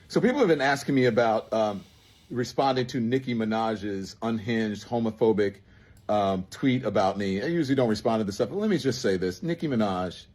So people have been asking me about responding to Nicki Minaj's unhinged, homophobic tweet about me. I usually don't respond to this stuff, but let me just say this. Nicki Minaj,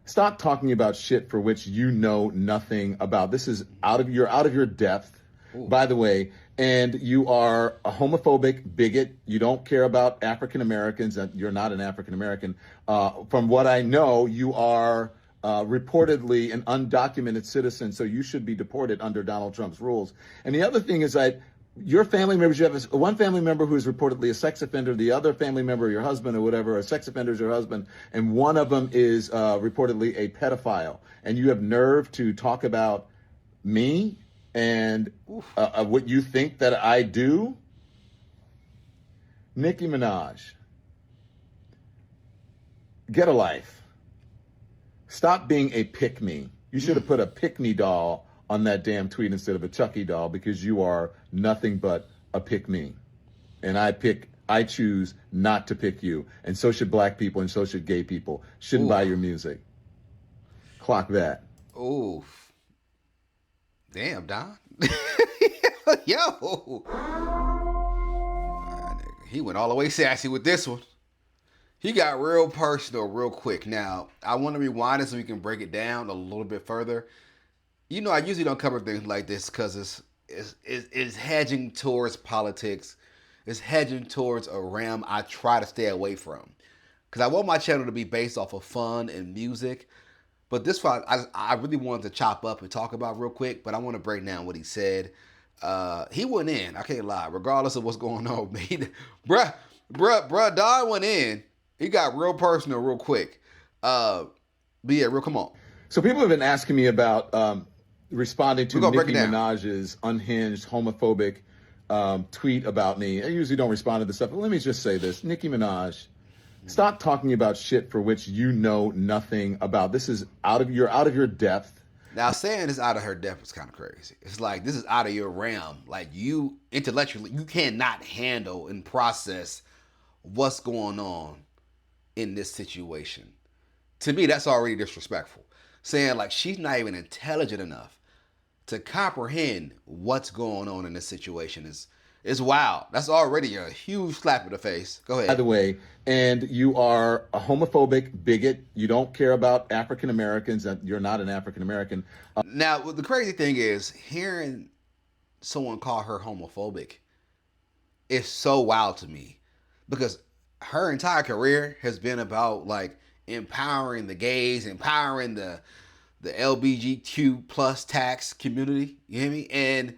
stop talking about shit for which you know nothing about. This is you're out of your depth, by the way, and you are a homophobic bigot. You don't care about African Americans. You're not an African American. From what I know, you are reportedly an undocumented citizen, so you should be deported under Donald Trump's rules. And the other thing is that your family members, you have one family member who is reportedly a sex offender, the other family member, your husband or whatever, a sex offender is your husband, and one of them is reportedly a pedophile. And you have nerve to talk about me and what you think that I do? Nicki Minaj, get a life. Stop being a pick-me. You should have put a pick-me doll on that damn tweet instead of a Chucky doll, because you are nothing but a pick-me. And I choose not to pick you. And so should black people and so should gay people. Shouldn't buy your music. Clock that. Oof. Damn, Don. Yo. He went all the way sassy with this one. He got real personal real quick. Now, I want to rewind it so we can break it down a little bit further. You know, I usually don't cover things like this because it's hedging towards politics. It's hedging towards a realm I try to stay away from. Because I want my channel to be based off of fun and music. But this one, I really wanted to chop up and talk about real quick. But I want to break down what he said. He went in. I can't lie. Regardless of what's going on. Bruh, Don went in. He got real personal real quick. But yeah, come on. So people have been asking me about responding to Nicki Minaj's unhinged, homophobic tweet about me. I usually don't respond to this stuff, but let me just say this. Nicki Minaj, stop talking about shit for which you know nothing about. This is you're out of your depth. Now, saying this out of her depth is kind of crazy. It's like, this is out of your realm. Like, you intellectually, you cannot handle and process what's going on in this situation. To me, that's already disrespectful. Saying like she's not even intelligent enough to comprehend what's going on in this situation is wild. That's already a huge slap in the face. Go ahead. By the way, and you are a homophobic bigot. You don't care about African Americans. You're not an African American. Now, the crazy thing is, hearing someone call her homophobic is so wild to me, because her entire career has been about like empowering the gays, empowering the LGBTQ plus tax community. You hear me? And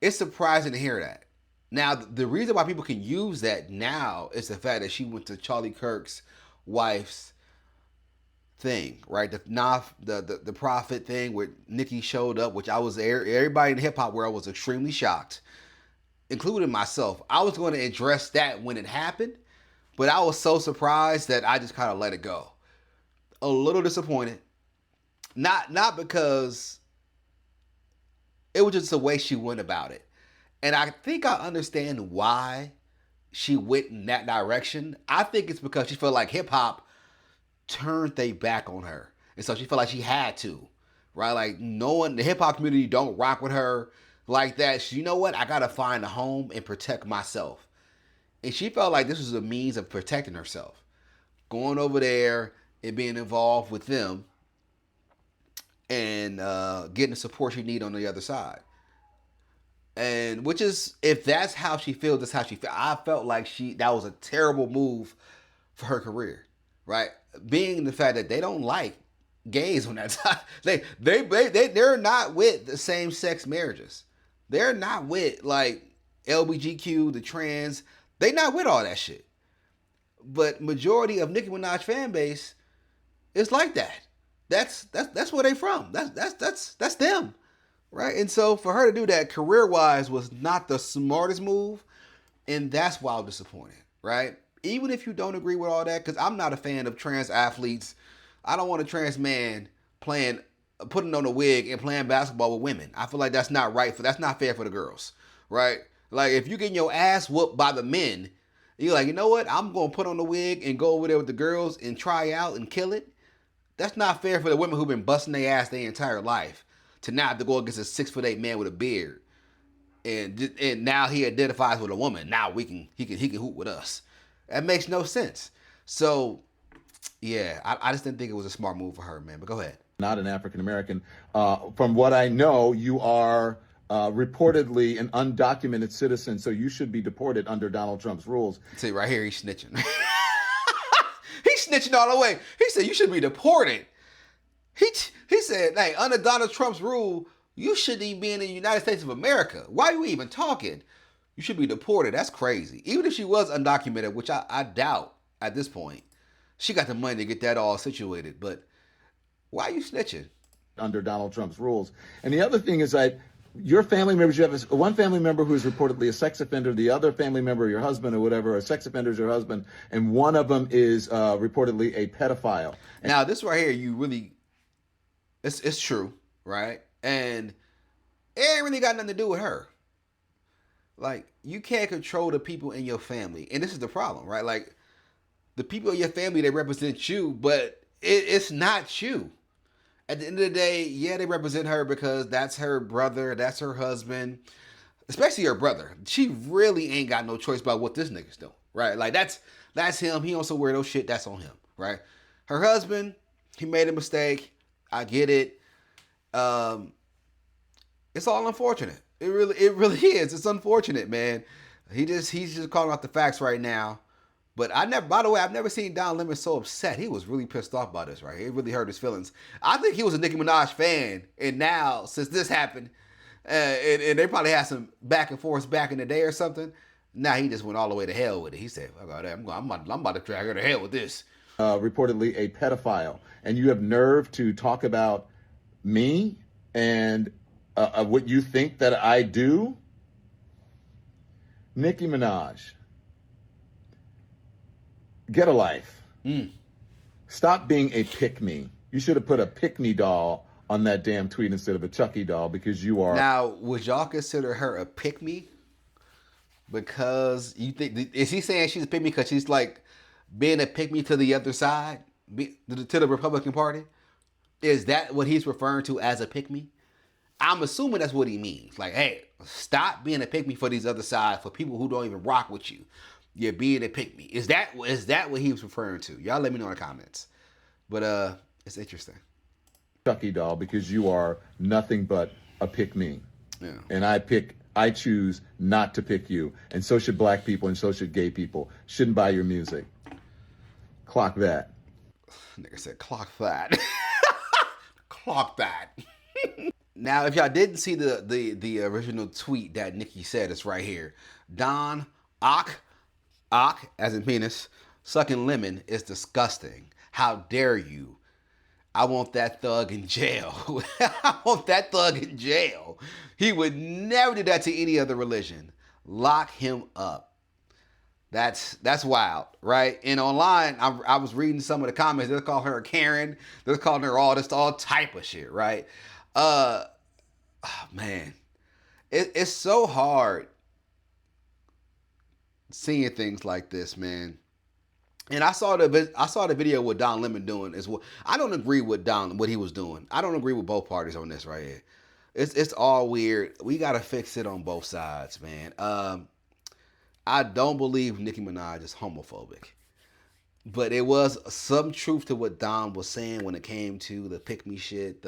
it's surprising to hear that. Now, the reason why people can use that now is the fact that she went to Charlie Kirk's wife's thing, right? The Prophet thing where Nicki showed up, which I was there. Everybody in the hip hop world was extremely shocked, including myself. I was going to address that when it happened, but I was so surprised that I just kind of let it go. A little disappointed. Not because it was just the way she went about it. And I think I understand why she went in that direction. I think it's because she felt like hip hop turned their back on her. And so she felt like she had to, right? Like, no one, the hip hop community don't rock with her like that. So, you know what? I got to find a home and protect myself. And she felt like this was a means of protecting herself. Going over there and being involved with them and getting the support she need on the other side. And which is, if that's how she feels, that's how she feels. I felt like that was a terrible move for her career, right? Being the fact that they don't like gays on that side. They're not with the same sex marriages. They're not with like LGBTQ, the trans. They not with all that shit. But majority of Nicki Minaj fan base is like that. That's where they from. That's them. Right? And so for her to do that career-wise was not the smartest move. And that's why I'm disappointed. Right? Even if you don't agree with all that, because I'm not a fan of trans athletes. I don't want a trans man putting on a wig and playing basketball with women. I feel like that's not right. That's not fair for the girls. Right? Like, if you're getting your ass whooped by the men, you're like, you know what? I'm going to put on the wig and go over there with the girls and try out and kill it. That's not fair for the women who've been busting their ass their entire life to now have to go against a 6'8" man with a beard, and now he identifies with a woman. Now he can hoop with us. That makes no sense. So yeah, I just didn't think it was a smart move for her, man. But go ahead. Not an African American. From what I know, you are reportedly an undocumented citizen, so you should be deported under Donald Trump's rules. See, right here, he's snitching. He's snitching all the way. He said you should be deported. He said, hey, under Donald Trump's rule, you shouldn't even be in the United States of America. Why are you even talking? You should be deported. That's crazy. Even if she was undocumented, which I doubt at this point. She got the money to get that all situated. But why are you snitching? Under Donald Trump's rules. And the other thing is that your family members, you have one family member who is reportedly a sex offender, the other family member, your husband or whatever, a sex offender is your husband, and one of them is reportedly a pedophile. Now, this right here, you really, it's true, right? And it ain't really got nothing to do with her. Like, you can't control the people in your family. And this is the problem, right? Like, the people in your family, they represent you, but it's not you. At the end of the day, yeah, they represent her because that's her brother, that's her husband, especially her brother. She really ain't got no choice about what this nigga's doing, right? Like, that's him. He also wear those shit. That's on him, right? Her husband, he made a mistake. I get it. It's all unfortunate. It really is. It's unfortunate, man. He's just calling out the facts right now. But by the way, I've never seen Don Lemon so upset. He was really pissed off by this, right? It really hurt his feelings. I think he was a Nicki Minaj fan. And now, since this happened, and they probably had some back and forth back in the day or something, now he just went all the way to hell with it. He said, oh, God, I'm about to drag her to hell with this. Reportedly a pedophile. And you have nerve to talk about me and what you think that I do? Nicki Minaj. Get a life. Stop being a pick-me. You should have put a pick-me doll on that damn tweet instead of a Chucky doll because you are... Now, would y'all consider her a pick-me? Because you think... Is he saying she's a pick-me because she's like being a pick-me to the other side? To the Republican Party? Is that what he's referring to as a pick-me? I'm assuming that's what he means. Like, hey, stop being a pick-me for these other sides, for people who don't even rock with you. You're being a pick-me. Is that what he was referring to? Y'all let me know in the comments. But it's interesting. Chucky doll because you are nothing but a pick-me. Yeah. And I choose not to pick you. And so should black people and so should gay people. Shouldn't buy your music. Clock that. Nigga said clock that. Clock that. Now, if y'all didn't see the original tweet that Nicki said, it's right here. Don Ock, as in penis, sucking lemon is disgusting. How dare you? I want that thug in jail. I want that thug in jail. He would never do that to any other religion. Lock him up. That's wild, right? And online, I was reading some of the comments. They're calling her a Karen. They're calling her all type of shit, right? Oh, man, it's so hard seeing things like this, man. And I saw the video with Don Lemon doing as well. I don't agree with what he was doing. I don't agree with both parties on this right here. It's all weird. We gotta fix it on both sides, man. I don't believe Nicki Minaj is homophobic, but it was some truth to what Don was saying when it came to the pick me shit,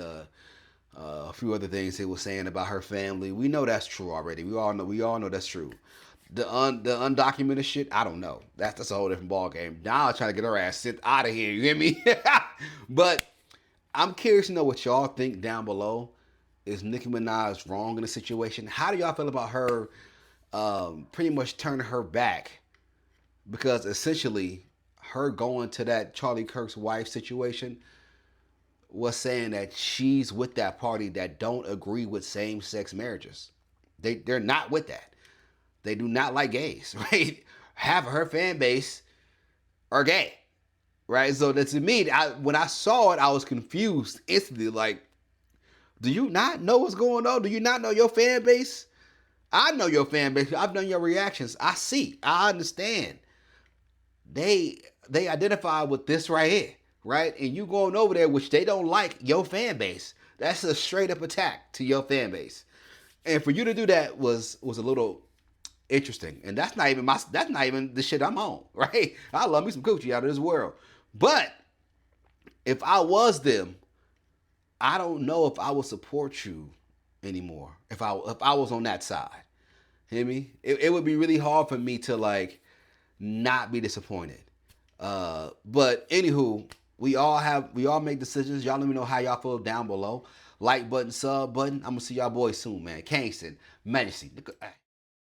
a few other things he was saying about her family. We know that's true already. We all know that's true. The undocumented shit, I don't know. That's a whole different ballgame. Don trying to get her ass sent out of here. You hear me? But I'm curious to know what y'all think down below. Is Nicki Minaj wrong in the situation? How do y'all feel about her pretty much turning her back? Because essentially, her going to that Charlie Kirk's wife situation was saying that she's with that party that don't agree with same-sex marriages. They're not with that. They do not like gays, right? Half of her fan base are gay, right? So that to me, when I saw it, I was confused instantly. Like, do you not know what's going on? Do you not know your fan base? I know your fan base. I've done your reactions. I see. I understand. They identify with this right here, right? And you going over there, which they don't like your fan base. That's a straight up attack to your fan base. And for you to do that was a little interesting. And that's not even the shit I'm on, right? I love me some coochie out of this world. But if I was them, I don't know if I would support you anymore. If I was on that side. Hear me? It would be really hard for me to like not be disappointed. But anywho, we all make decisions. Y'all let me know how y'all feel down below. Like button, sub button. I'm gonna see y'all boys soon, man. Kingston, Medicine.